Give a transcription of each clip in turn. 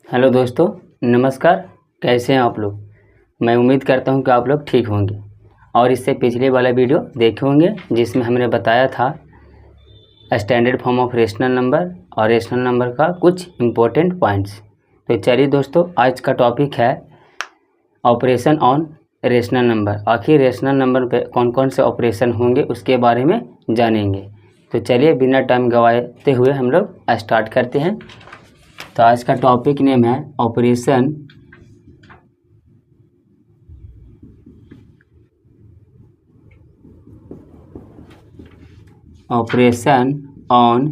Hello दोस्तों, नमस्कार। कैसे हैं आप लोग। मैं उम्मीद करता हूं कि आप लोग ठीक होंगे और इससे पिछले वाला वीडियो देखे होंगे जिसमें हमने बताया था standard form of rational number और रेशनल नंबर का कुछ इम्पोर्टेंट पॉइंट्स। तो चलिए दोस्तों, आज का टॉपिक है ऑपरेशन ऑन रेशनल नंबर। आखिर रेशनल नंबर पे कौन कौन से ऑपरेशन होंगे उसके बारे में जानेंगे। तो चलिए बिना टाइम गवाते हुए हम लोग स्टार्ट करते हैं। तो आज का टॉपिक नेम है operation on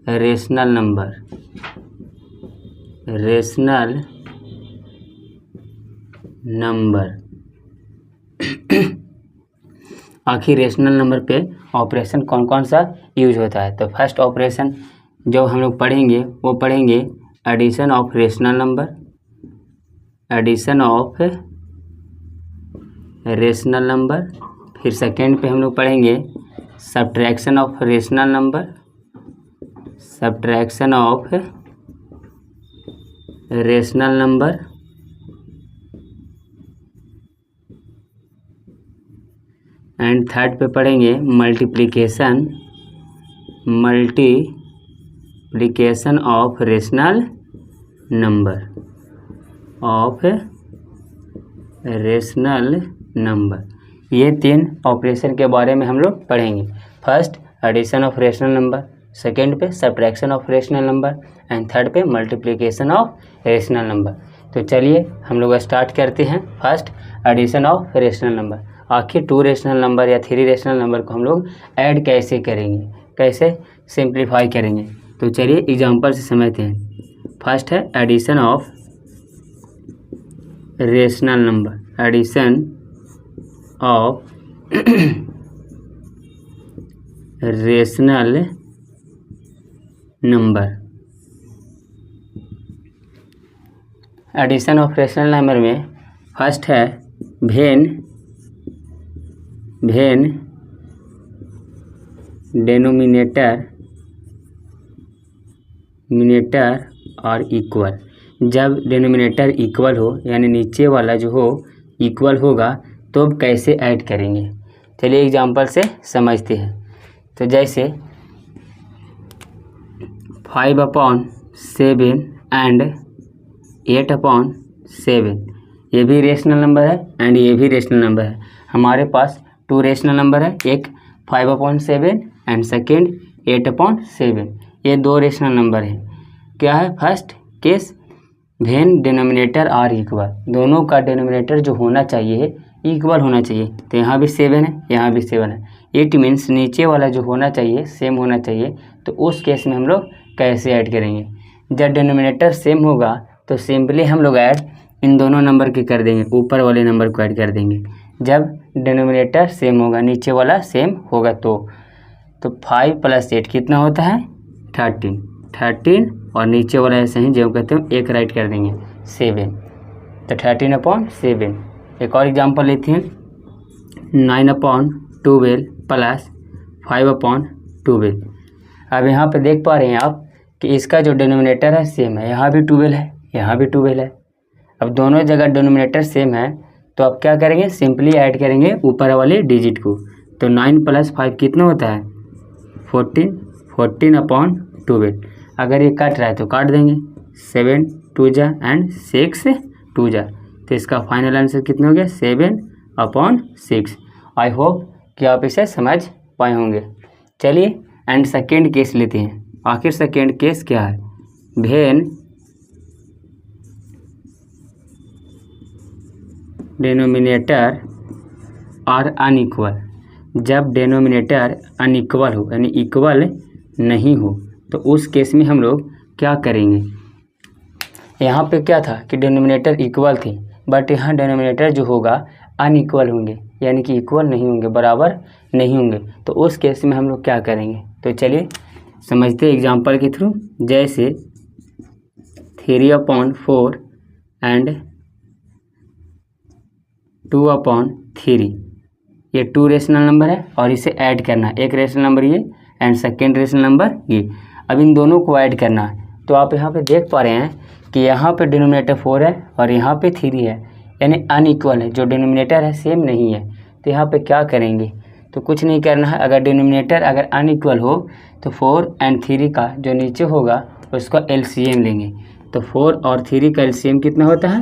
rational number. Rational number आखिर रेशनल नंबर पे ऑपरेशन कौन कौन सा यूज होता है। तो फर्स्ट ऑपरेशन जो हम लोग पढ़ेंगे वो पढ़ेंगे addition of rational number. Addition of rational number. फिर सेकेंड पे हम लोग पढ़ेंगे subtraction of rational number. Subtraction of rational number. And third पे पढ़ेंगे मल्टीप्लिकेशन ऑफ रेशनल नंबर। ये तीन ऑपरेशन के बारे में हम लोग पढ़ेंगे। First addition of rational number, second पे subtraction of rational number and third पे मल्टीप्लिकेशन ऑफ रेशनल नंबर। तो चलिए हम लोग स्टार्ट करते हैं। First addition of rational number. आखिर 2 रेशनल नंबर या 3 रेशनल नंबर को हम लोग ऐड कैसे करेंगे, कैसे सिंप्लीफाई करेंगे। तो चलिए एग्जांपल से समझते हैं। फर्स्ट है addition of rational number. Addition of rational number. Addition of rational number में फर्स्ट है वेन डिनोमिनेटर और इक्वल। जब डिनोमिनेटर इक्वल हो यानी नीचे वाला जो हो इक्वल होगा तो कैसे ऐड करेंगे। चलिए एग्जांपल से समझते हैं। तो जैसे 5/7 एंड 8/7 ये भी रेशनल नंबर है एंड ये भी रेशनल नंबर है। हमारे पास 2 रेशनल नंबर है, एक 5/7 एंड सेकेंड 8/7। ये 2 रेशनल नंबर हैं। क्या है first case, when denominator are equal. दोनों का डिनोमिनेटर जो होना चाहिए इक्वल होना चाहिए। तो यहाँ भी 7 है, यहाँ भी 7 है। इट मीन्स नीचे वाला जो होना चाहिए सेम होना चाहिए। तो उस केस में हम लोग कैसे ऐड करेंगे। जब डिनोमिनेटर सेम होगा तो सिंपली हम लोग ऐड इन दोनों नंबर के कर देंगे, ऊपर वाले नंबर को ऐड कर देंगे। जब डिनोमिनेटर सेम होगा, नीचे वाला सेम होगा तो 5 + 8 कितना होता है 13 और नीचे वाला ऐसे ही जो कहते हैं एक राइट कर देंगे 7। तो 13/7। एक और एग्जांपल लेते हैं 9/12 + 5/12। अब यहाँ पे देख पा रहे हैं आप कि इसका जो डिनोमिनेटर है सेम है, यहाँ भी 12 है, यहाँ भी 12 है। अब दोनों जगह डिनोमिनेटर सेम है तो अब क्या करेंगे, सिंपली ऐड करेंगे ऊपर वाले डिजिट को। तो 9 + 5 कितना होता है 14/12। अगर ये कट रहा है तो काट देंगे 7 2 जा एंड 6 2 जा। तो इसका फाइनल आंसर कितना हो गया 7/6। आई होप कि आप इसे समझ पाए होंगे। चलिए एंड सेकेंड केस लेते हैं। आखिर सेकेंड केस क्या है, वेन डिनोमिनेटर आर अनइक्वल। जब डिनोमिनेटर अनइक्वल हो यानी इक्वल नहीं हो तो उस केस में हम लोग क्या करेंगे। यहाँ पे क्या था कि डिनोमिनेटर इक्वल थी, बट यहाँ डिनोमिनेटर जो होगा अनइक्वल होंगे यानी कि इक्वल नहीं होंगे, बराबर नहीं होंगे। तो उस केस में हम लोग क्या करेंगे। तो चलिए समझते हैं एग्जांपल के थ्रू। जैसे 3/4 एंड 2/3 ये 2 रेशनल नंबर है और इसे ऐड करना है। एक रेशनल नंबर ये एंड सेकेंड रेशनल नंबर ये। अब इन दोनों को ऐड करना है। तो आप यहाँ पे देख पा रहे हैं कि यहाँ पे डिनोमिनेटर 4 है और यहाँ पे 3 है, यानी अनइक्वल है, जो डिनोमिनेटर है सेम नहीं है। तो यहाँ पे क्या करेंगे, तो कुछ नहीं करना है। अगर डिनोमिनेटर अगर अनइक्वल हो तो 4 और 3 का जो नीचे होगा उसका एलसीएम लेंगे। तो 4 और 3 का एलसीएम कितना होता है,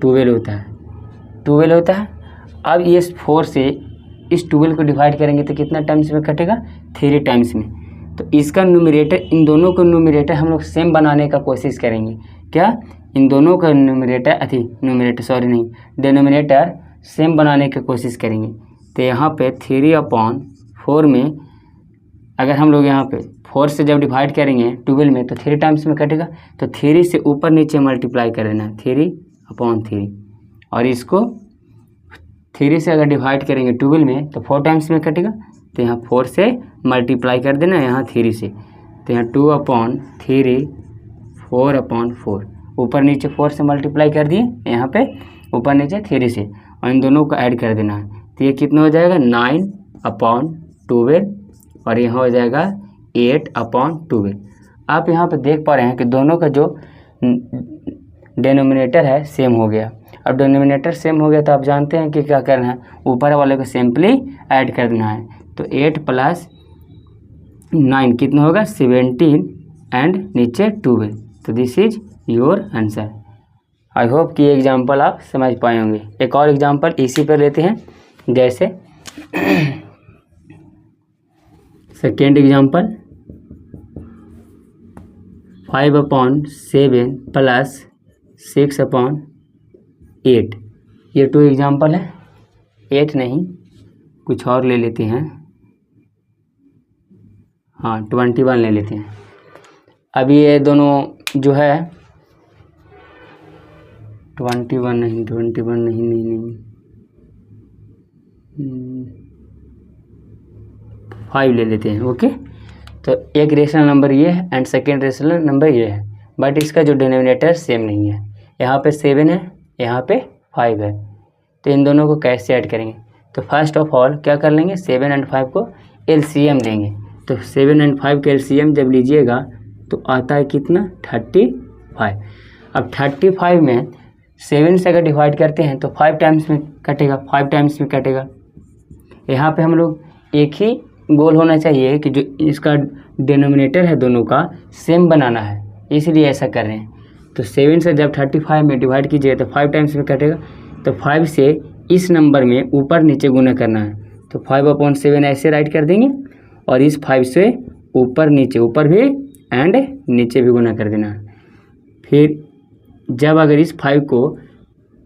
12 होता है, 12 होता है। अब ये 4 से इस 12 को डिवाइड करेंगे तो कितना टाइम्स में कटेगा, 3 टाइम्स में। तो इसका न्यूमरेटर, इन दोनों को न्यूमरेटर हम लोग सेम बनाने का कोशिश करेंगे। क्या, इन दोनों का डिनोमिनेटर सेम बनाने की कोशिश करेंगे। तो यहाँ पे 3/4 में अगर हम लोग यहाँ पे 4 से जब डिवाइड करेंगे 12 में तो 3 टाइम्स में कटेगा। तो 3 से ऊपर नीचे मल्टीप्लाई कर देना है, 3/3, और इसको 3 से अगर डिवाइड करेंगे 12 में तो 4 टाइम्स में कटेगा। तो यहाँ 4 से मल्टीप्लाई कर देना है यहाँ 3 से। तो यहाँ 2/3, 4/4, ऊपर नीचे 4 से मल्टीप्लाई कर दिए, यहाँ पे ऊपर नीचे 3 से, और इन दोनों को ऐड कर देना है। तो ये कितना हो जाएगा, 9/12, और यहाँ हो जाएगा 8/12। आप यहाँ पे देख पा रहे हैं कि दोनों का जो डिनोमिनेटर है सेम हो गया। अब डिनोमिनेटर सेम हो गया तो आप जानते हैं कि क्या करना है, ऊपर वाले को सिंपली ऐड कर देना है। तो 8 + 9 कितना होगा, 17, एंड नीचे 12। तो this is your answer. I hope कि ये एग्जाम्पल आप समझ पाए होंगे। एक और एग्जाम्पल इसी पर लेते हैं, जैसे सेकेंड एग्जाम्पल, 5/7 + 6/8। ये 2 एग्जाम्पल है, 8 नहीं कुछ और ले लेते हैं, हाँ 21 ले लेते हैं। अभी ये दोनों जो है 21 नहीं 5 ले लेते हैं। ओके, तो एक रेशनल नंबर ये है एंड सेकेंड रेशनल नंबर ये है, बट इसका जो डिनोमिनेटर सेम नहीं है। यहाँ पे 7 है, यहाँ पे 5 है। तो इन दोनों को कैसे ऐड करेंगे, तो फर्स्ट ऑफ ऑल क्या कर लेंगे, 7 और 5 को एलसीएम लेंगे। तो 7 और 5 का एलसीएम जब लीजिएगा तो आता है कितना, 35। अब 35 में 7 से अगर डिवाइड करते हैं तो 5 टाइम्स में कटेगा, 5 टाइम्स में कटेगा। यहाँ पे हम लोग एक ही गोल होना चाहिए कि जो इसका डिनोमिनेटर है दोनों का सेम बनाना है, इसलिए ऐसा कर रहे हैं। तो 7 से जब 35 में डिवाइड कीजिए तो 5 टाइम्स में कटेगा। तो 5 से इस नंबर में ऊपर नीचे गुना करना है। तो 5/7 ऐसे राइट कर देंगे, और इस 5 से ऊपर नीचे, ऊपर भी एंड नीचे भी गुना कर देना है। फिर जब अगर इस 5 को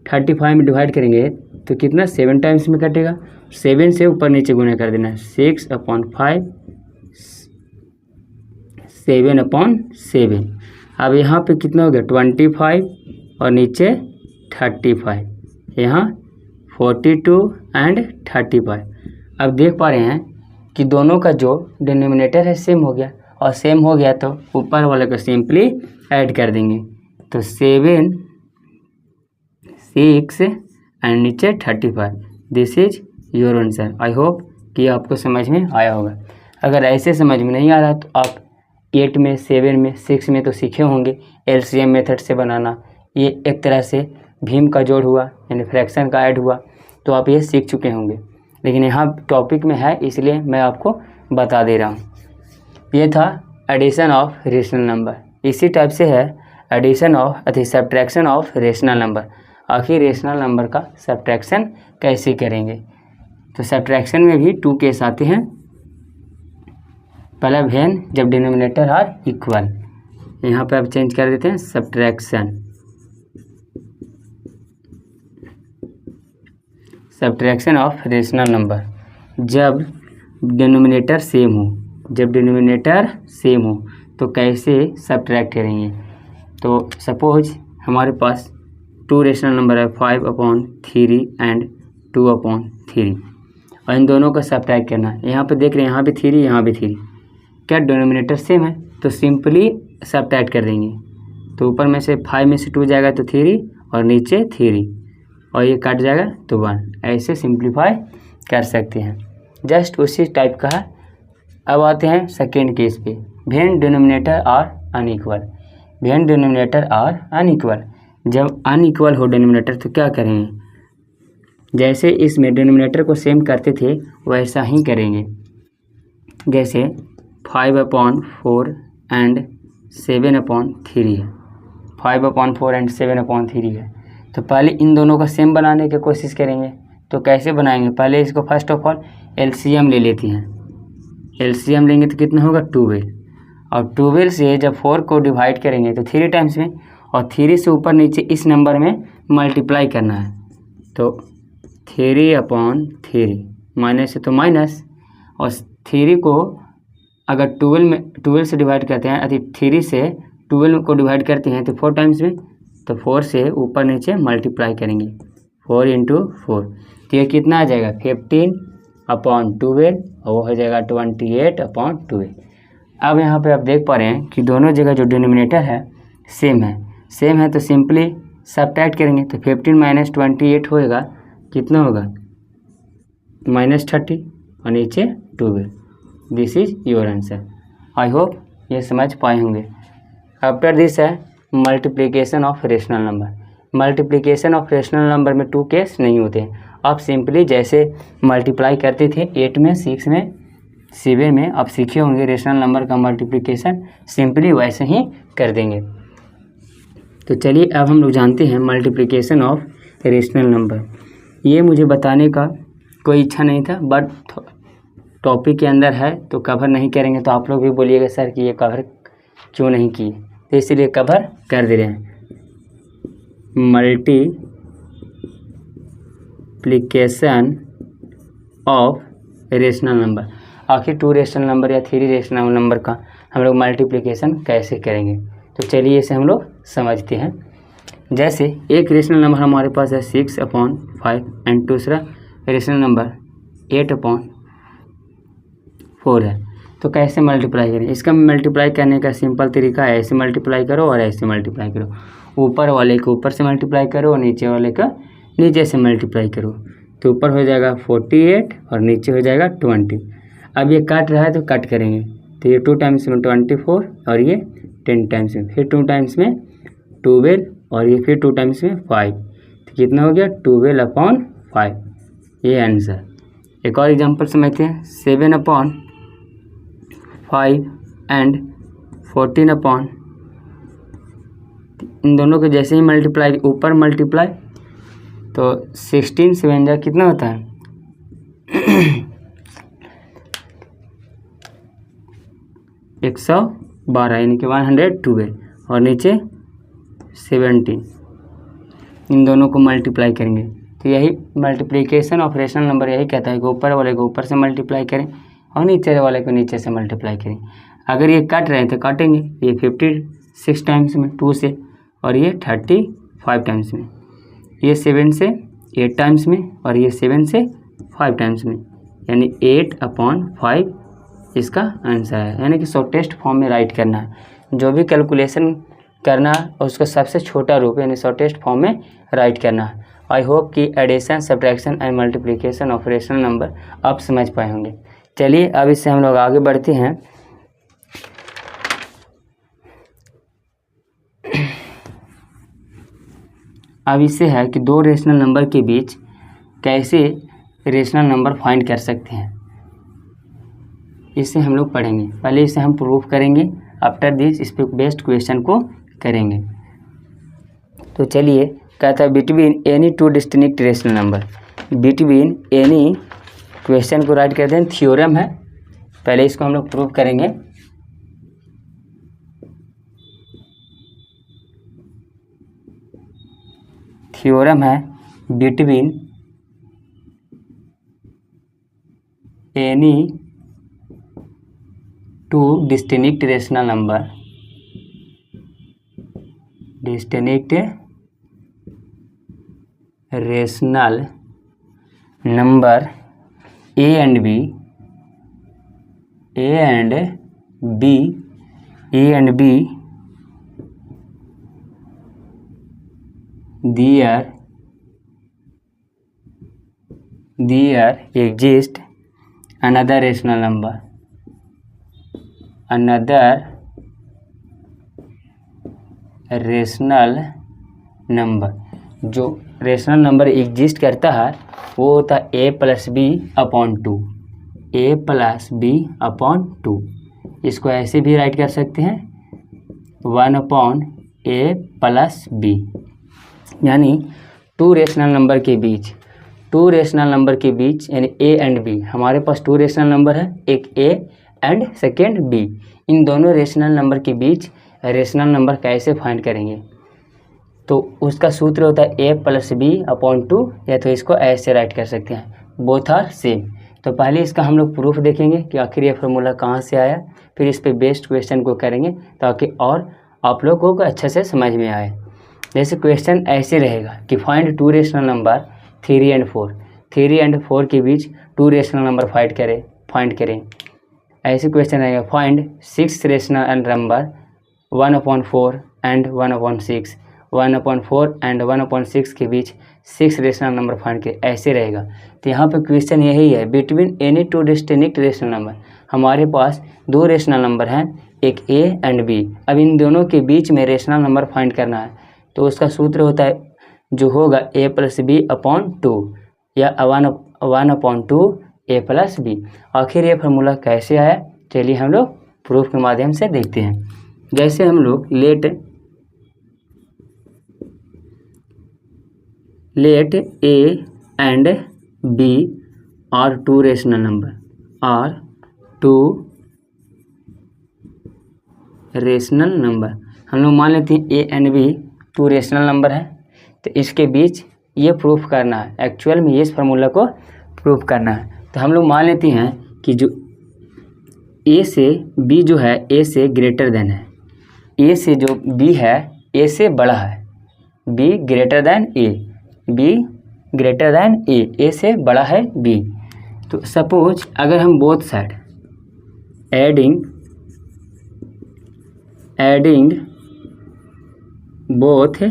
35 में डिवाइड करेंगे तो कितना, 7 टाइम्स में कटेगा। 7 से ऊपर नीचे गुना कर देना है, 6/5, 7/7। अब यहाँ पे कितना हो गया, 25, और नीचे 35, यहाँ 42 एंड 35। अब देख पा रहे हैं कि दोनों का जो डिनोमिनेटर है सेम हो गया, और सेम हो गया तो ऊपर वाले को सिंपली ऐड कर देंगे। तो 7, 6 एंड नीचे 35। This is your answer. I hope कि आपको समझ में आया होगा। अगर ऐसे समझ में नहीं आ रहा तो आप 8 में, 7 में, 6 में तो सीखे होंगे एलसीएम मेथड से बनाना। ये एक तरह से भीम का जोड़ हुआ, यानी फ्रैक्शन का ऐड हुआ, तो आप ये सीख चुके होंगे। लेकिन यहाँ टॉपिक में है इसलिए मैं आपको बता दे रहा हूँ। ये था एडिशन ऑफ रेशनल नंबर। इसी टाइप से है addition of subtraction of rational number. आखिर रेशनल नंबर का सब्ट्रैक्शन कैसे करेंगे, तो सब्ट्रैक्शन में भी 2 केस आते हैं। पहला वेन जब डिनोमिनेटर आर इक्वल, यहाँ पे आप चेंज कर देते हैं subtraction, subtraction of rational number. जब डिनोमिनेटर सेम हो, जब डिनोमिनेटर सेम हो तो कैसे सब्ट्रैक्ट करेंगे। तो सपोज हमारे पास 2 रेशनल नंबर है, 5/3 एंड 2/3, और इन दोनों को सब्ट्रैक्ट करना है। यहाँ पे देख रहे हैं, यहाँ भी 3, यहाँ भी 3, क्या डिनोमिनेटर सेम है तो सिंपली सब्ट्रैक्ट कर देंगे। तो ऊपर में से 5 में से 2 जाएगा तो 3, और नीचे 3, और ये कट जाएगा तो 1। ऐसे सिंप्लीफाई कर सकते हैं, जस्ट उसी टाइप का है। अब आते हैं सेकेंड केस पे, when denominator are unequal. When denominator are unequal, जब अनइक्वल हो डिनोमिनेटर तो क्या करेंगे, जैसे इसमें डिनोमिनेटर को सेम करते थे वैसा ही करेंगे। जैसे 5/4 एंड 7/3 है, 5/4 एंड 7/3 है, तो पहले इन दोनों का सेम बनाने की कोशिश करेंगे। तो कैसे बनाएंगे, पहले इसको फर्स्ट ऑफ ऑल एलसीएम ले लेते हैं। एलसीएम लेंगे तो कितना होगा 12, और 12 से जब 4 को डिवाइड करेंगे तो 3 टाइम्स में, और 3 से ऊपर नीचे इस नंबर में मल्टीप्लाई करना है। तो 3/3 माइनस है तो माइनस, और 3 को अगर 12 से डिवाइड करते हैं, अति 3 से 12 को डिवाइड करते हैं तो 4 टाइम्स में, तो 4 से ऊपर नीचे मल्टीप्लाई करेंगे, 4 × 4, तो ये कितना आ जाएगा 15/12, और वो हो जाएगा 28/12। अब यहाँ पे आप देख पा रहे हैं कि दोनों जगह जो डिनोमिनेटर है सेम है, तो सिंपली सबट्रैक्ट करेंगे तो 15 - 28 होएगा, कितना होगा -30, और नीचे 12। This is your answer. I hope ये समझ पाए होंगे। आफ्टर दिस है multiplication of rational number. Multiplication of rational number में 2 केस नहीं होते हैं। आप सिंपली जैसे मल्टीप्लाई करते थे 8 में, 6 में, 7 में, आप सीखे होंगे रेशनल नंबर का मल्टीप्लिकेशन, सिंपली वैसे ही कर देंगे। तो चलिए अब हम लोग जानते हैं मल्टीप्लिकेशन ऑफ रेशनल नंबर। ये मुझे बताने का कोई इच्छा नहीं था, बट टॉपिक के अंदर है तो कवर नहीं करेंगे तो आप लोग भी बोलिएगा सर कि ये कवर क्यों नहीं किए, तो इसलिए कवर कर दे रहे हैं। मल्टीप्लिकेशन ऑफ रेशनल नंबर, आखिर 2 रेशनल नंबर या 3 रेशनल नंबर का हम लोग मल्टीप्लिकेशन कैसे करेंगे, तो चलिए इसे हम लोग समझते हैं। जैसे एक रेशनल नंबर हमारे पास है 6/5 एंड दूसरा रेशनल नंबर 8/4 है, तो कैसे मल्टीप्लाई करें। इसका मल्टीप्लाई करने का सिंपल तरीका है, ऐसे मल्टीप्लाई करो और ऐसे मल्टीप्लाई करो, ऊपर वाले को ऊपर से मल्टीप्लाई करो और नीचे वाले का नीचे से मल्टीप्लाई करो, तो ऊपर हो जाएगा 48 और नीचे हो जाएगा 20। अब ये कट रहा है तो कट करेंगे, तो ये 2 टाइम्स में 24 और ये 10 टाइम्स में, फिर 2 टाइम्स में 12 और ये फिर 2 टाइम्स में 5, तो कितना हो गया 12/5, ये आंसर। एक और एग्जांपल समझते हैं, 7/5 एंड 14/, इन दोनों के जैसे ही मल्टीप्लाई ऊपर मल्टीप्लाई, तो 16 से 7 कितना होता है 112, यानी कि 112, और नीचे 17, इन दोनों को मल्टीप्लाई करेंगे। तो यही मल्टीप्लिकेशन ऑफ रेशनल नंबर यही कहता है कि ऊपर वाले को ऊपर से मल्टीप्लाई करें और नीचे वाले को नीचे से मल्टीप्लाई करें। अगर ये कट रहे हैं तो काटेंगे, ये 56 टाइम्स में 2 से, और ये 35 टाइम्स में, ये 7 से 8 टाइम्स में, और ये 7 से 5 टाइम्स में, यानी 8/5 इसका आंसर है। यानी कि शॉर्टेस्ट फॉर्म में राइट करना है, जो भी कैलकुलेशन करना है उसका सबसे छोटा रूप यानी शॉर्टेस्ट फॉर्म में राइट करना है। आई होप कि addition, subtraction and multiplication of rational number आप समझ पाए होंगे। चलिए अब इससे हम लोग आगे बढ़ते हैं। अब इससे है कि 2 रेशनल नंबर के बीच कैसे रेशनल नंबर फाइंड कर सकते हैं, इससे हम लोग पढ़ेंगे। पहले इसे हम प्रूफ करेंगे, आफ्टर दिस इस पे बेस्ड क्वेश्चन को करेंगे। तो चलिए, कहता है between any 2 distinct rational number, between any, question को राइट करते हैं, थ्योरम है, पहले इसको हम लोग प्रूफ करेंगे। थ्योरम है between any 2 distinct rational number, distinct rational number A and B, A and B, A and B, there exist another rational number, another rational number, जो रेशनल नंबर एग्जिस्ट करता है वो होता है ए प्लस बी अपॉन टू, ए plus B upon two. इसको ऐसे भी right कर सकते हैं 1 अपॉन ए प्लस बी, यानी टू रेशनल नंबर के बीच, टू रेशनल नंबर के बीच यानी ए एंड बी, हमारे पास टू रेशनल नंबर है, एक ए एंड सेकेंड बी। इन दोनों रेशनल नंबर के बीच रेशनल नंबर कैसे फाइंड करेंगे, तो उसका सूत्र होता है ए प्लस बी अपॉन टू, या तो इसको ऐसे राइट कर सकते हैं बोथ आर सेम। तो पहले इसका हम लोग प्रूफ देखेंगे कि आखिर ये फार्मूला कहाँ से आया, फिर इस पे बेस्ड क्वेश्चन को करेंगे ताकि और आप लोगों को अच्छे से समझ में आए। जैसे क्वेश्चन ऐसे रहेगा कि find two rational number 3 and 4, 3 and 4 के बीच टू रेशनल नंबर फाइंड करें। ऐसे क्वेश्चन रहेगा find 6 rational number 1/4 and 1/6, 1/4 and 1/6 के बीच 6 रेशनल नंबर फाइंड करें, ऐसे रहेगा। तो यहाँ पे क्वेश्चन यही है, between any two distinct rational number, हमारे पास दो रेशनल नंबर हैं, एक ए एंड बी। अब इन दोनों के बीच में रेशनल नंबर फाइंड करना है, तो उसका सूत्र होता है जो होगा ए प्लस बी अपॉन टू, या 1/2 ए प्लस बी। आखिर ये फार्मूला कैसे आया, चलिए हम लोग प्रूफ के माध्यम से देखते हैं। जैसे हम लोग let A and B are two rational number, are two rational number, हम लोग मान लेते हैं A and B two rational number है, तो इसके बीच ये प्रूफ करना है, एक्चुअल में ये इस फार्मूला को प्रूफ करना है। तो हम लोग मान लेते हैं कि जो ए से बी जो है ए से ग्रेटर देन है, ए से जो बी है ए से बड़ा है, B greater than A, B greater than A से बड़ा है बी। तो सपोज अगर हम both side adding both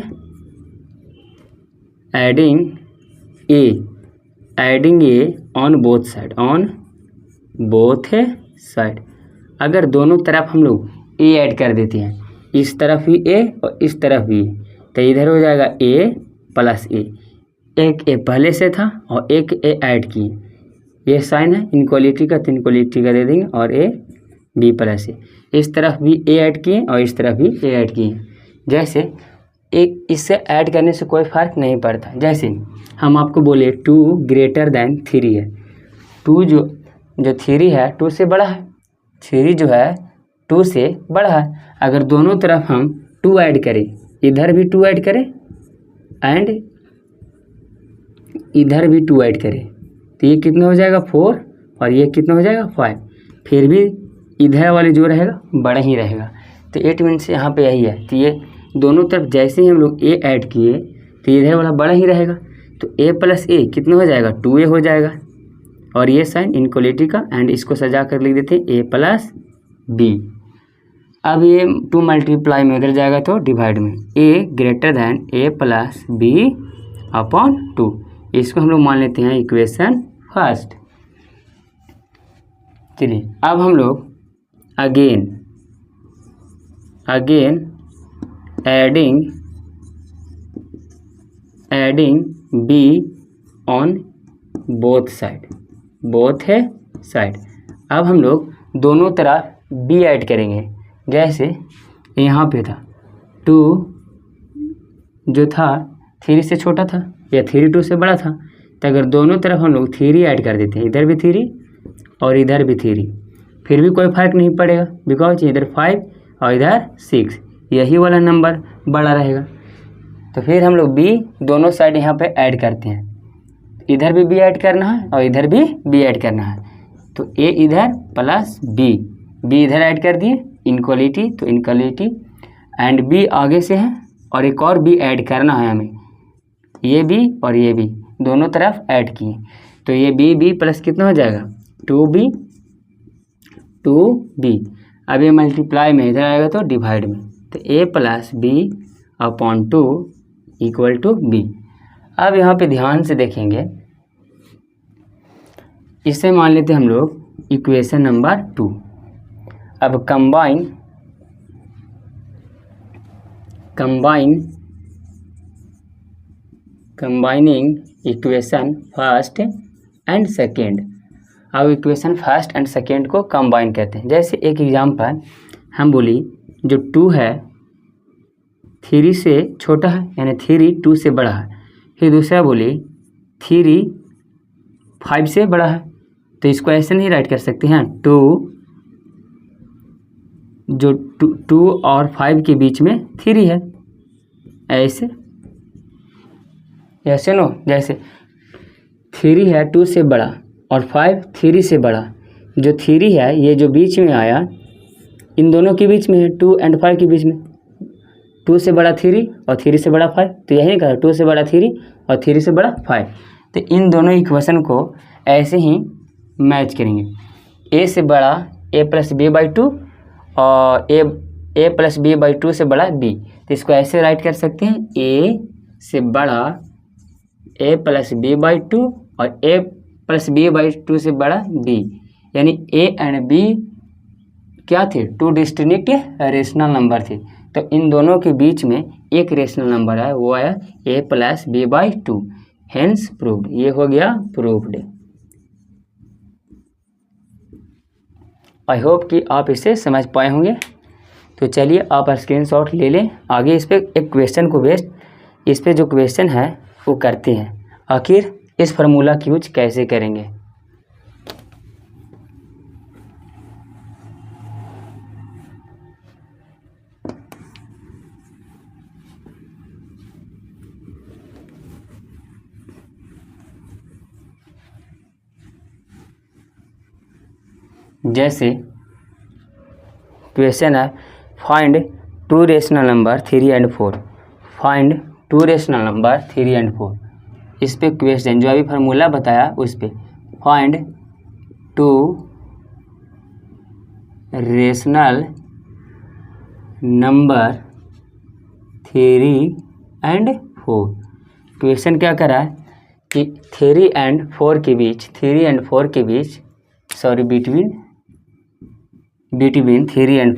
adding A on both side, अगर दोनों तरफ हम लोग ए ऐड कर देते हैं, इस तरफ भी ए और इस तरफ भी, तो इधर हो जाएगा ए प्लस ए, एक ए पहले से था और एक ए ऐड किए, ये साइन है इनक्वालिटी का, तो इनक्वालिटी का दे देंगे, और ए बी प्लस ए, इस तरफ भी ए ऐड किए और इस तरफ भी ए ऐड किए। जैसे एक इससे ऐड करने से कोई फ़र्क नहीं पड़ता, जैसे हम आपको बोले 2 ग्रेटर देन 3 है, 2 जो 3 है 2 से बड़ा है, 3 जो है 2 से बड़ा है। अगर दोनों तरफ हम 2 ऐड करें, इधर भी 2 ऐड करें एंड इधर भी 2 ऐड करें, तो ये कितना हो जाएगा 4 और ये कितना हो जाएगा 5, फिर भी इधर वाले जो रहेगा बड़ा ही रहेगा। तो 8 मीन्स यहाँ पे यही है, तो ये दोनों तरफ जैसे ही हम लोग ए ऐड किए तो इधर वाला बड़ा ही रहेगा, तो ए प्लस ए कितना हो जाएगा 2a हो जाएगा, और ये साइन इनक्वालिटी का, एंड इसको सजा कर लिख देते हैं ए प्लस बी। अब ये 2 मल्टीप्लाई में इधर जाएगा तो डिवाइड में, ए ग्रेटर दैन ए प्लस बी अपॉन 2, इसको हम लोग मान लेते हैं इक्वेशन फर्स्ट। चलिए अब हम लोग again adding be on both side, अब हम लोग दोनों तरफ बी ऐड करेंगे। जैसे यहाँ पे था 2 जो था 3 से छोटा था या 3 2 से बड़ा था, तो अगर दोनों तरफ हम लोग 3 ऐड कर देते हैं, इधर भी 3 और इधर भी 3, फिर भी कोई फ़र्क नहीं पड़ेगा, बिकॉज इधर 5 और इधर 6, यही वाला नंबर बड़ा रहेगा। तो फिर हम लोग बी दोनों साइड यहाँ पे ऐड करते हैं, इधर भी ऐड करना है और इधर भी ऐड करना है, तो ए इधर प्लस बी इधर ऐड कर दिए, इनक्वालिटी तो इनक्वालिटी, एंड बी आगे से है और एक और बी ऐड करना है हमें, ये बी और ये बी दोनों तरफ ऐड किए, तो ये बी प्लस कितना हो जाएगा 2b। अब ये मल्टीप्लाई में इधर आएगा तो डिवाइड में, तो a plus B upon 2 equal to B. अब यहाँ पे ध्यान से देखेंगे, इसे मान लेते हैं हम लोग इक्वेशन नंबर 2। अब combining equation first and second. अब इक्वेशन फर्स्ट एंड सेकेंड को कंबाइन कहते हैं। जैसे एक एग्जांपल हम बोली जो 2 है 3 से छोटा है, यानी 3 2 से बड़ा है। फिर दूसरा बोली 3 5 से बड़ा है, तो इसको ऐसे नहीं राइट कर सकते हैं। 2 और 5 के बीच में 3 है, ऐसे नो। जैसे 3 है 2 से बड़ा और 5 3 से बड़ा। जो 3 है ये जो बीच में आया इन दोनों के बीच में है, 2 और 5 के बीच में। 2 से बड़ा 3 और 3 से बड़ा 5, तो यही कहा 2 से बड़ा 3 और 3 से बड़ा 5। तो इन दोनों इक्वेशन को ऐसे ही मैच करेंगे। a से बड़ा a + b/2 और a + b/2 से बड़ा b, तो इसको ऐसे राइट कर सकते हैं a से बड़ा a + b/2 और a + b/2 से बड़ा b, यानी a एंड b क्या थे? 2 डिस्टिंक्ट रेशनल नंबर थे। तो इन दोनों के बीच में एक रेशनल नंबर है, वो आया a + b/2, हेंस प्रूव्ड। ये हो गया प्रूव्ड। आई होप कि आप इसे समझ पाए होंगे। तो चलिए आप स्क्रीनशॉट ले लें। आगे इस पर एक क्वेश्चन को बेस्ड इस पर जो क्वेश्चन है वो करते हैं। आखिर इस फार्मूला की यूज कैसे करेंगे। जैसे क्वेश्चन है फाइंड 2 रेशनल नंबर 3 और 4। फाइंड 2 रेशनल नंबर 3 और 4। इस पे क्वेश्चन जो अभी फार्मूला बताया उस पे फाइंड 2 रेशनल नंबर 3 और 4। क्वेश्चन क्या करा है कि 3 और 4 के बीच बिटवीन 3 और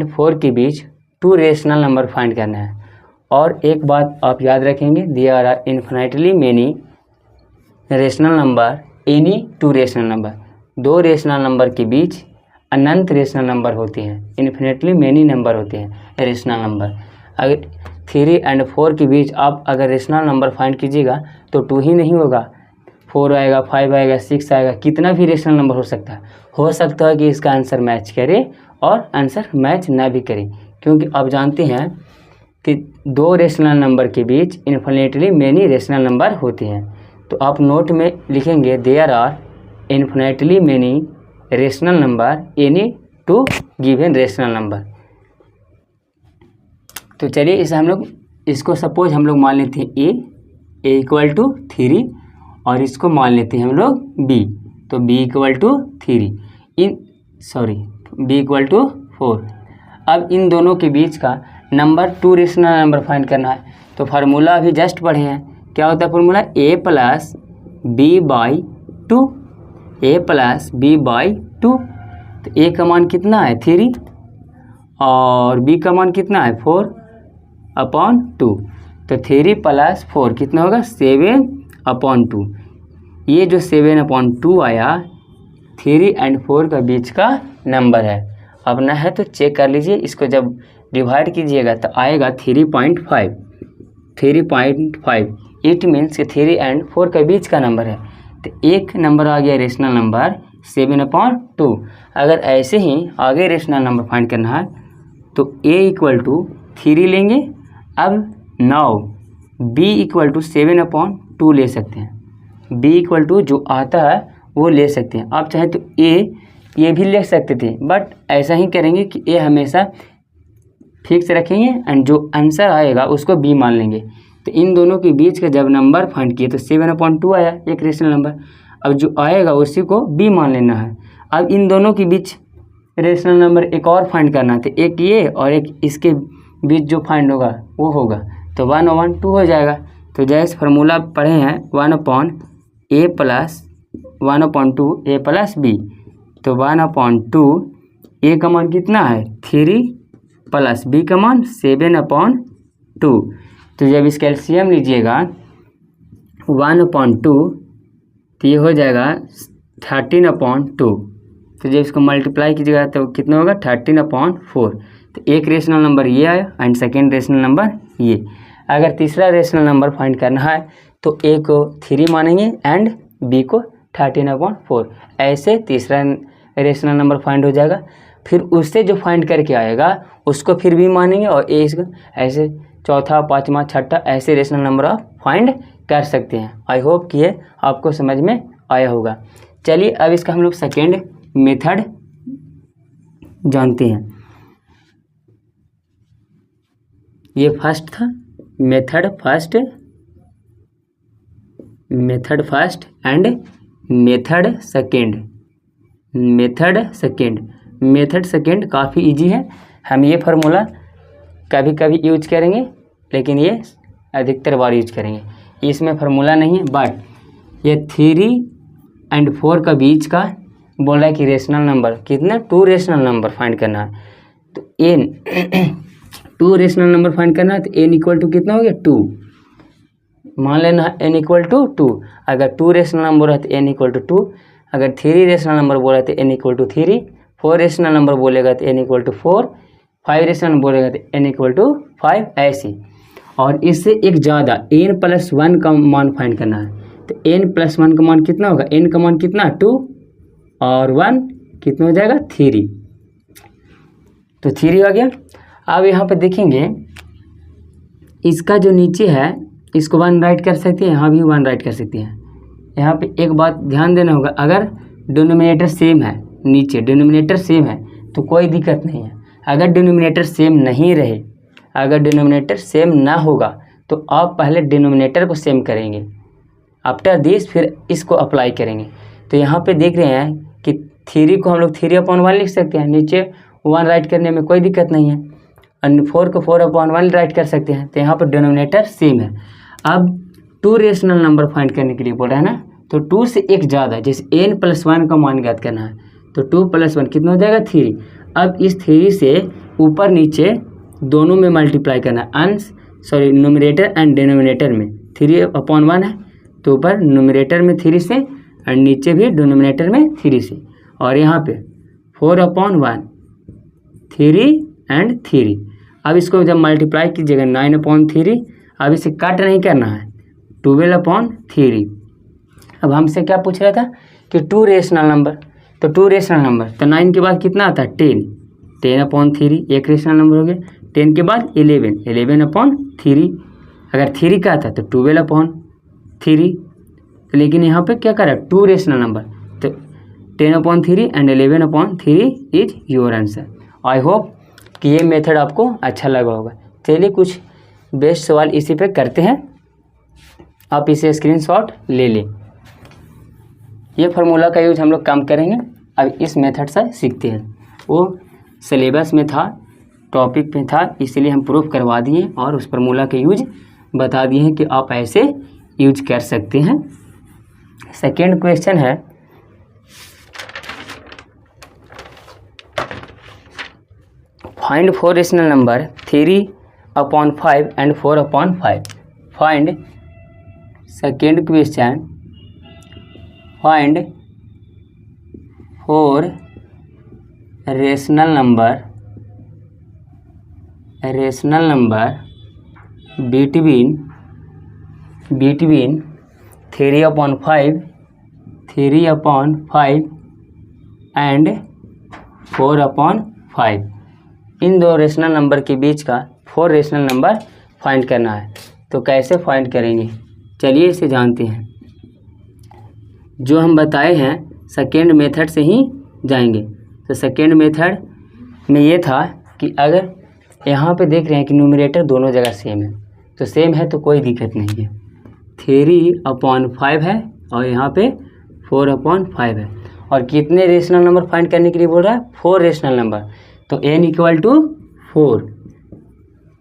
4 के बीच 2 रेशनल नंबर फाइंड करना है। और एक बात आप याद रखेंगे, there are infinitely many rational number any 2 rational number. 2 rational number के बीच अनंत रेशनल नंबर होते हैं, इन्फिनिटली मेनी नंबर होते हैं रेशनल नंबर। अगर 3 और 4 के बीच आप अगर रेशनल नंबर फाइंड कीजिएगा तो 2 ही नहीं होगा, 4 आएगा, 5 आएगा, 6 आएगा, कितना भी रेशनल नंबर हो सकता है कि इसका आंसर मैच करे और आंसर मैच ना भी करे, क्योंकि आप जानते हैं कि 2 रेशनल नंबर के बीच इन्फिनिटली मेनी रेशनल नंबर होते हैं। तो आप नोट में लिखेंगे there are infinitely many rational number any 2 given rational number. तो चलिए इसे हम लोग इसको सपोज हम लोग मान लेते हैं a = 3 और इसको मान लेते हैं हम लोग b, तो b = 3 b = 4। अब इन दोनों के बीच का नंबर 2 रेशनल नंबर फाइंड करना है। तो फार्मूला अभी जस्ट पढ़े हैं, क्या होता है formula a + b/2, a + b/2। तो a का मान कितना है 3 और b का मान कितना है 4/2। तो 3 + 4 कितना होगा 7/2। ये जो 7/2 आया 3 और 4 का बीच का नंबर है। अब ना है तो चेक कर लीजिए, इसको जब डिवाइड कीजिएगा तो आएगा 3.5। इट मीन्स कि 3 और 4 के बीच का नंबर है। तो एक नंबर आ गया रेशनल नंबर 7/2। अगर ऐसे ही आगे रेशनल नंबर फाइंड करना है तो a = 3 लेंगे। अब नाउ b = 7/2 ले सकते हैं। b = जो आता है वो ले सकते हैं। आप चाहे तो ये भी ले सकते थे, बट ऐसा ही करेंगे कि a हमेशा फिक्स रखेंगे एंड जो आंसर आएगा उसको b मान लेंगे। तो इन दोनों के बीच का जब नंबर फाइंड किए तो 7/2 आया एक रेशनल नंबर। अब जो आएगा उसी को b मान लेना है। अब इन दोनों के बीच रेशनल नंबर एक और फाइंड करना है, तो एक ये और एक इसके बीच जो फाइंड होगा वो होगा, तो 1/2 हो जाएगा। तो जैसे फार्मूला पढ़े हैं 1/a + 1/2 a + b। तो 1/2 a का मान कितना है 3 प्लस बी का मान 7/2। तो जब इसका एलसीएम लीजिएगा 1/2 तो ये हो जाएगा 13/2। तो जब इसको मल्टीप्लाई कीजिएगा तो कितना होगा 13/4। तो एक रेशनल नंबर ये आया एंड सेकेंड रेशनल नंबर ये। अगर तीसरा रेशनल नंबर फाइंड करना है तो ए को 3 मानेंगे एंड बी को 13/4। ऐसे तीसरा रेशनल नंबर फाइंड हो जाएगा। फिर उससे जो फाइंड करके आएगा उसको फिर बी मानेंगे और ए इसको, ऐसे चौथा, पाँचवा, छठा ऐसे रेशनल नंबर आप फाइंड कर सकते हैं। आई होप कि ये आपको समझ में आया होगा। चलिए अब इसका हम लोग सेकेंड मेथड जानते हैं। ये फर्स्ट था, method first and method second काफ़ी इजी है। हम ये फार्मूला कभी कभी यूज करेंगे लेकिन ये अधिकतर बार यूज करेंगे। इसमें फार्मूला नहीं है, बट ये 3 और 4 का बीच का बोल रहा है कि रेशनल नंबर कितना 2 रेशनल नंबर फाइंड करना है। तो एन 2 रेशनल नंबर फाइंड करना है तो एन इक्वल टू कितना हो गया 2। मान लेना है एन इक्वल टू 2। अगर 2 रेशनल नंबर है तो एन इक्वल टू 2। अगर 3 रेशनल नंबर बोला तो n equal to 3। 4 rational number बोलेगा तो n equal to 4। 5 rational number बोलेगा तो एन इक्वल टू 5 ऐसी। और इससे एक ज़्यादा n+1 का मान फाइंड करना है। तो n+1 का मान कितना होगा, n का मान कितना 2 और 1 कितना हो जाएगा 3। तो 3 आ गया। अब यहाँ पे देखेंगे इसका जो नीचे है इसको 1 राइट कर सकते हैं, यहाँ भी 1 राइट कर सकते हैं। यहाँ पे एक बात ध्यान देना होगा, अगर डिनोमिनेटर सेम है, नीचे डिनोमिनेटर सेम है तो कोई दिक्कत नहीं है। अगर डिनोमिनेटर सेम नहीं रहे, अगर डिनोमिनेटर सेम ना होगा तो आप पहले डिनोमिनेटर को सेम करेंगे, आफ्टर दिस फिर इसको अप्लाई करेंगे। तो यहाँ पे देख रहे हैं कि 3 को हम लोग 3/1 लिख सकते हैं, नीचे 1 राइट करने में कोई दिक्कत नहीं है। और 4 को 4/1 राइट कर सकते हैं। तो यहाँ पर डिनोमिनेटर सेम है। अब 2 रेशनल नंबर फाइंड करने के लिए बोल रहा है ना, तो 2 से एक ज़्यादा, जैसे n+1 का मान ज्ञात करना है तो 2+1 कितना हो जाएगा 3। अब इस 3 से ऊपर नीचे दोनों में मल्टीप्लाई करना है, न्यूमरेटर एंड डिनोमिनेटर में 3/1 है तो ऊपर न्यूमरेटर में 3 से और नीचे भी डिनोमिनेटर में 3 से। और यहाँ पे 4/1 3 एंड 3। अब इसको जब मल्टीप्लाई कीजिएगा 9/3। अब इसे कट नहीं करना है, 12/3। अब हमसे क्या पूछ रहा था कि 2 रेशनल नंबर, तो 2 रेशनल नंबर तो 9 के बाद कितना आता है 10, 10/3 एक रेशनल नंबर हो गया। 10 के बाद 11, 11/3। अगर 3 का आता तो 12/3। लेकिन यहाँ पे क्या करा 2 रेशनल नंबर, तो 10/3 and 11/3 is your answer. I hope कि ये मेथड आपको अच्छा लगा होगा। चलिए कुछ बेस्ट सवाल इसी पे करते हैं, आप इसे स्क्रीनशॉट ले लें। ये फार्मूला का यूज हम लोग कम करेंगे, अब इस मेथड से सीखते हैं। वो सिलेबस में था, टॉपिक में था, इसलिए हम प्रूफ करवा दिए और उस फार्मूला के यूज बता दिए हैं कि आप ऐसे यूज कर सकते हैं। सेकेंड क्वेश्चन है, find 4 rational number 3/5 and 4/5। Find second question, find 4 rational number between 3/5 and 4/5। In 2 rational number के बीच का 4 रेशनल नंबर फाइंड करना है। तो कैसे फाइंड करेंगे, चलिए इसे जानते हैं। जो हम बताए हैं सेकेंड मेथड से ही जाएंगे। तो सेकेंड मेथड में ये था कि अगर यहाँ पे देख रहे हैं कि न्यूमरेटर दोनों जगह सेम है, तो सेम है तो कोई दिक्कत नहीं है। 3/5 है और यहाँ पे 4/5 है। और कितने रेशनल नंबर फाइंड करने के लिए बोल रहा है 4 रेशनल नंबर। तो n इक्वल टू 4,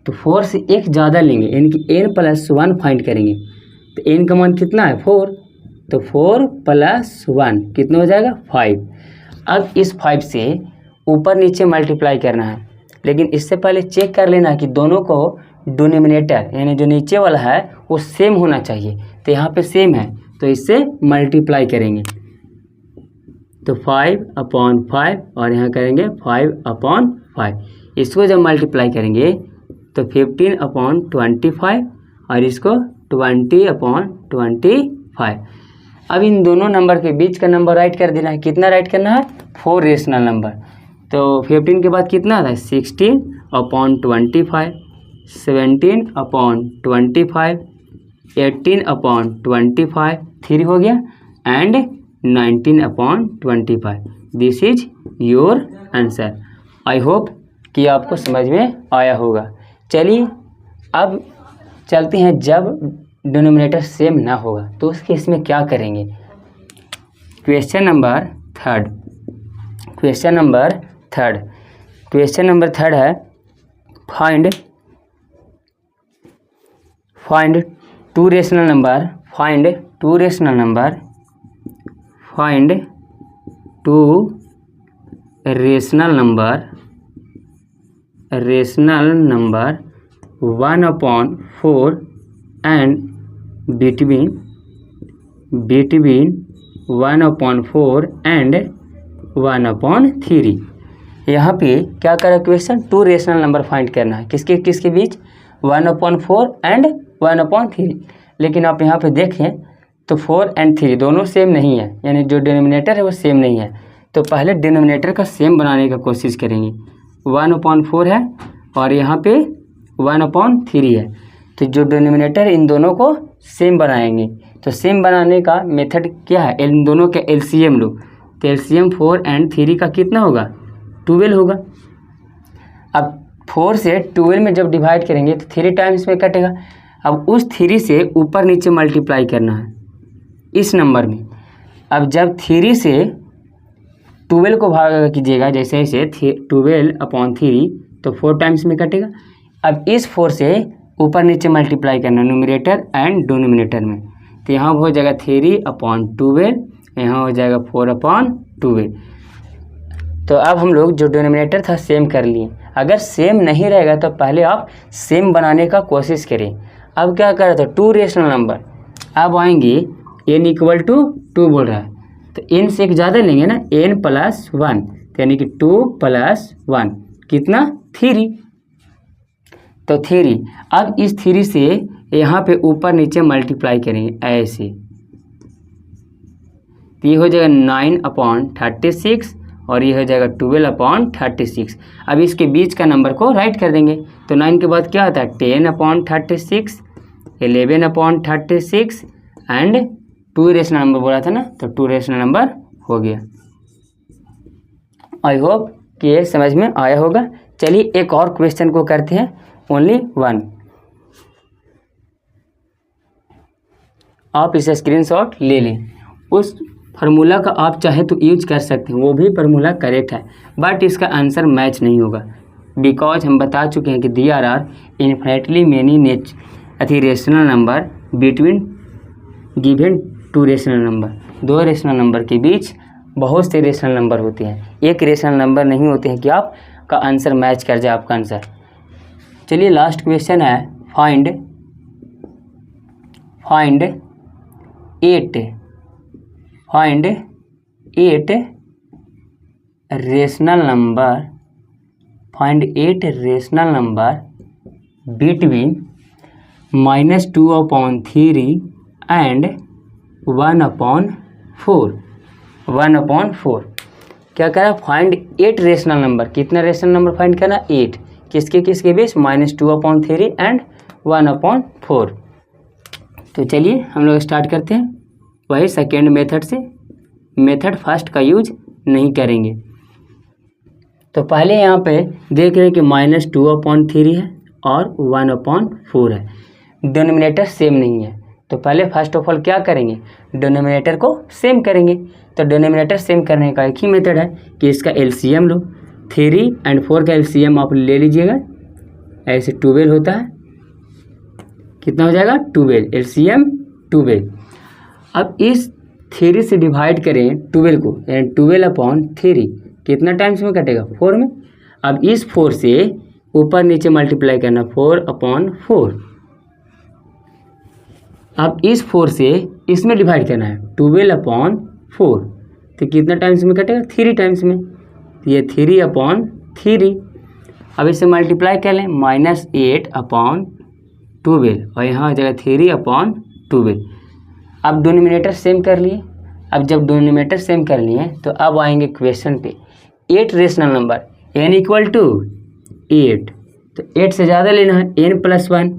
तो 4 से एक ज़्यादा लेंगे, यानी कि n+1 फाइंड करेंगे। तो n का मान कितना है 4, तो 4 + 1 कितना हो जाएगा 5। अब इस 5 से ऊपर नीचे मल्टीप्लाई करना है, लेकिन इससे पहले चेक कर लेना कि दोनों को डिनोमिनेटर यानी जो नीचे वाला है वो सेम होना चाहिए। तो यहाँ पे सेम है तो इससे मल्टीप्लाई करेंगे, तो 5/5 और यहाँ करेंगे 5/5। इसको जब मल्टीप्लाई करेंगे तो 15/25 और इसको 20/25। अब इन दोनों नंबर के बीच का नंबर राइट कर देना है। कितना राइट करना है? 4 रेशनल नंबर। तो 15 के बाद कितना आता है? 16/25, 17/25, 18/25, 3 हो गया, and 19/25। This is your answer. I hope कि आपको समझ में आया होगा। चलिए अब चलते हैं जब डिनोमिनेटर सेम ना होगा तो उस केस में क्या करेंगे। क्वेश्चन नंबर थर्ड है find two rational number rational number 1/4 and between 1/4 and 1/3। यहाँ पे क्या करा क्वेश्चन? 2 रेशनल नंबर फाइंड करना है। किसके किसके बीच? 1/4 एंड 1/3। लेकिन आप यहाँ पे देखें तो 4 और 3 दोनों सेम नहीं है, यानी जो डिनोमिनेटर है वो सेम नहीं है। तो पहले डिनोमिनेटर का सेम बनाने का कोशिश करेंगे। 1/4 है और यहाँ पे 1/3 है, तो जो डिनोमिनेटर इन दोनों को सेम बनाएंगे। तो सेम बनाने का मेथड क्या है? इन दोनों के एलसीएम लो। तो एलसीएम 4 और 3 का कितना होगा? 12 होगा। अब 4 से 12 में जब डिवाइड करेंगे तो 3 टाइम्स में कटेगा। अब उस 3 से ऊपर नीचे मल्टीप्लाई करना है इस नंबर में। अब जब 3 से 12 को भाग कीजिएगा, जैसे 12/3 तो 4 टाइम्स में कटेगा। अब इस 4 से ऊपर नीचे मल्टीप्लाई करना न्यूमरेटर एंड डिनोमिनेटर में। तो यहाँ हो जाएगा 3/12, यहाँ हो जाएगा 4/12। तो अब हम लोग जो डिनोमिनेटर था सेम कर लिए। अगर सेम नहीं रहेगा तो पहले आप सेम बनाने का कोशिश करें। अब क्या कर रहा था? 2 रेशनल नंबर। अब आएंगे n = 2 बोल रहा है, तो n से एक ज़्यादा लेंगे ना, n + 1, यानी कि 2 + 1 कितना? 3। तो 3। अब इस 3 से यहाँ पे ऊपर नीचे मल्टीप्लाई करेंगे ऐसे, तो ये हो जाएगा 9/36 और ये हो जाएगा 12/36। अब इसके बीच का नंबर को राइट कर देंगे। तो 9 के बाद क्या आता है? 10/36, 11/36 एंड 2 रेशनल नंबर बोला था ना, तो 2 रेशनल नंबर हो गया। आई होप कि ये समझ में आया होगा। चलिए एक और क्वेश्चन को करते हैं, ओनली 1। आप इसे स्क्रीनशॉट ले लें। उस फार्मूला का आप चाहे तो यूज कर सकते हैं, वो भी फार्मूला करेक्ट है, बट इसका आंसर मैच नहीं होगा। बिकॉज हम बता चुके हैं कि there are infinitely many rational number between given 2 rational number. 2 rational number के बीच बहुत से रेशनल नंबर होते हैं, एक रेशनल नंबर नहीं होते हैं कि आपका आंसर मैच कर जाए आपका आंसर। चलिए लास्ट क्वेश्चन है find 8 rational number between -2/3 and 1/4। क्या करा? Find 8 rational number. कितना रेशनल नंबर फाइंड करना? 8। किसके किसके बीच? -2/3 एंड 1/4। तो चलिए हम लोग स्टार्ट करते हैं वही सेकेंड मेथड से। मेथड फर्स्ट का यूज नहीं करेंगे। तो पहले यहाँ पे देख रहे हैं कि -2/3 है और 1/4 है, डिनोमिनेटर सेम नहीं है। तो पहले फर्स्ट ऑफ ऑल क्या करेंगे? डिनोमिनेटर को सेम करेंगे। तो डिनोमिनेटर सेम करने का एक ही मेथड है कि इसका एलसीएम लो। 3 और 4 का एलसीएम आप ले लीजिएगा, ऐसे 12 होता है। कितना हो जाएगा? 12, एलसीएम 12। अब इस 3 से डिवाइड करें 12 को, यानी 12/3 कितना टाइम्स में कटेगा? 4 में। अब इस 4 से ऊपर नीचे मल्टीप्लाई करना 4/4। अब इस 4 से इसमें डिवाइड करना है 12/4। तो कितना टाइम्स में कटेगा 3 टाइम्स में, तो ये 3/3। अब इसे मल्टीप्लाई कर लें -8/12 और यहाँ हो जाएगा 3/12। अब डिनोमिनेटर सेम कर लिए। अब जब डिनोमिनेटर सेम कर लिए तो अब आएंगे क्वेश्चन पे। 8 rational number n equal to 8, तो 8 से ज़्यादा लेना है n+1,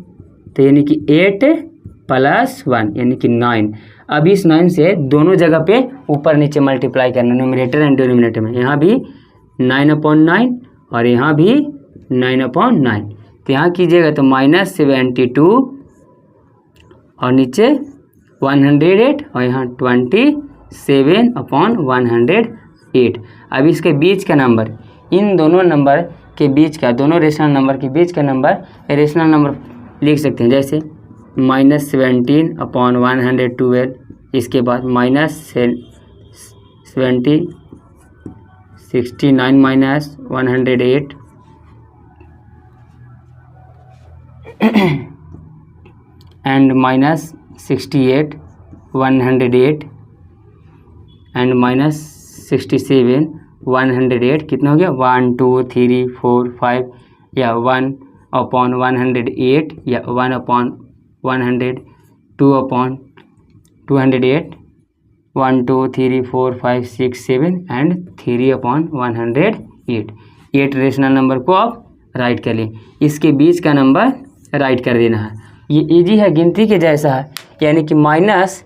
तो यानी कि 8+1 यानी कि 9। अब इस 9 से दोनों जगह पे ऊपर नीचे मल्टीप्लाई करना, न्यूमरेटर एंड डिनोमिनेटर में। यहाँ भी 9/9 और यहाँ भी 9/9। तो यहाँ कीजिएगा तो -72 और नीचे 108 और यहाँ 27/108। अब इसके बीच का नंबर, इन दोनों नंबर के बीच का, दोनों रेशनल नंबर के बीच का नंबर रेशनल नंबर लिख सकते हैं। जैसे -17/112, इसके बाद -69 -108 and -68 108 and -67 108। कितना हो गया 1 2 3 4 5 या 1/108 या 1/100 2/208 1 2 3 4 5 6 7 एंड 3/108। 8 रेशनल नंबर को आप राइट कर लें, इसके बीच का नंबर राइट कर देना है। ये इजी है, गिनती के जैसा है, यानी कि माइनस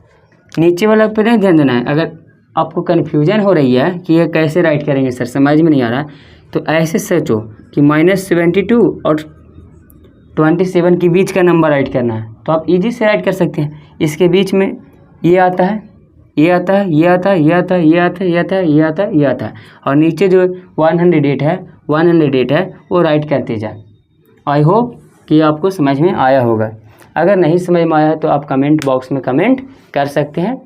नीचे वाला पे नहीं ध्यान देना है। अगर आपको कन्फ्यूजन हो रही है कि ये कैसे राइट करेंगे सर, समझ में नहीं आ रहा, तो ऐसे सोचो कि -72 और 27 के बीच का नंबर राइट करना है, तो आप इजी से राइट कर सकते हैं। इसके बीच में ये आता है, ये आता है, ये आता है, ये आता है, ये आता है, ये आता है, ये आता है, ये आता है, और नीचे जो 108 है वो राइट करते जाए। आई होप कि आपको समझ में आया होगा। अगर नहीं समझ में आया तो आप कमेंट बॉक्स में कमेंट कर सकते हैं।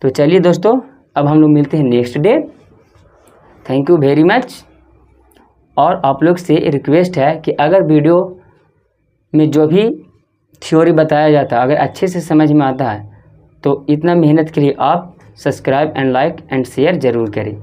तो चलिए दोस्तों, अब हम लोग मिलते हैं next day. Thank you very much. और आप लोग से रिक्वेस्ट है कि अगर वीडियो में जो भी थ्योरी बताया जाता है अगर अच्छे से समझ में आता है तो इतना मेहनत के लिए आप subscribe and like and share ज़रूर करें।